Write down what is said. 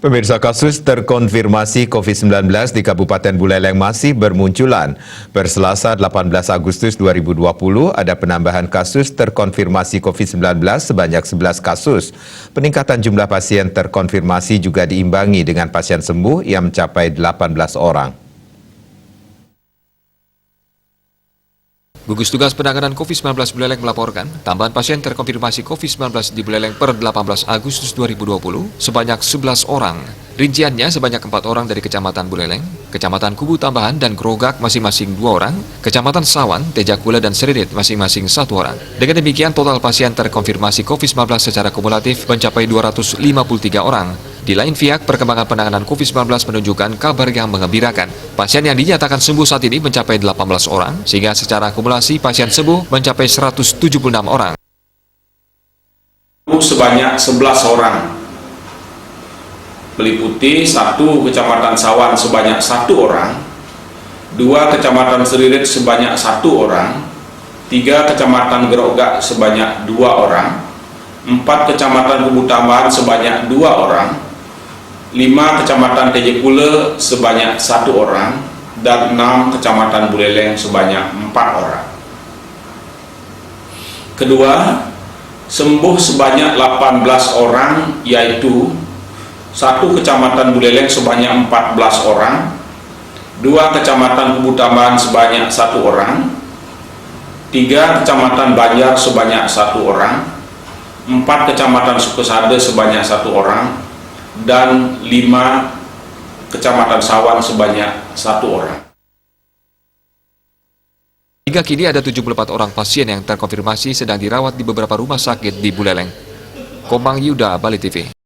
Pemirsa, kasus terkonfirmasi COVID-19 di Kabupaten Buleleng masih bermunculan. Per Selasa 18 Agustus 2020, ada penambahan kasus terkonfirmasi COVID-19 sebanyak 11 kasus. Peningkatan jumlah pasien terkonfirmasi juga diimbangi dengan pasien sembuh yang mencapai 18 orang. Gugus Tugas Penanganan COVID-19 Buleleng melaporkan, tambahan pasien terkonfirmasi COVID-19 di Buleleng per 18 Agustus 2020 sebanyak 11 orang. Rinciannya sebanyak 4 orang dari Kecamatan Buleleng, Kecamatan Kubu Tambahan dan Grogak masing-masing 2 orang, Kecamatan Sawan, Tejakula dan Seridit masing-masing 1 orang. Dengan demikian, total pasien terkonfirmasi COVID-19 secara kumulatif mencapai 253 orang. Di lain pihak, perkembangan penanganan COVID-19 menunjukkan kabar yang mengembirakan. Pasien yang dinyatakan sembuh saat ini mencapai 18 orang, sehingga secara akumulasi pasien sembuh mencapai 176 orang. Sebanyak 11 orang, meliputi 1 Kecamatan Sawan sebanyak 1 orang, 2 Kecamatan Seridit sebanyak 1 orang, 3 Kecamatan Grogak sebanyak 2 orang, 4 Kecamatan Kubu Tambahan sebanyak 2 orang, 5 Kecamatan Tejakula sebanyak 1 orang, dan 6 Kecamatan Buleleng sebanyak 4 orang. Kedua, sembuh sebanyak 18 orang, yaitu 1 Kecamatan Buleleng sebanyak 14 orang, 2 Kecamatan Kubu Tambahan sebanyak 1 orang, 3 Kecamatan Banjar sebanyak 1 orang, 4 Kecamatan Sukesade sebanyak 1 orang, dan 5 Kecamatan Sawan sebanyak 1 orang. Hingga kini ada 74 orang pasien yang terkonfirmasi sedang dirawat di beberapa rumah sakit di Buleleng. Komang Yuda, Bali TV.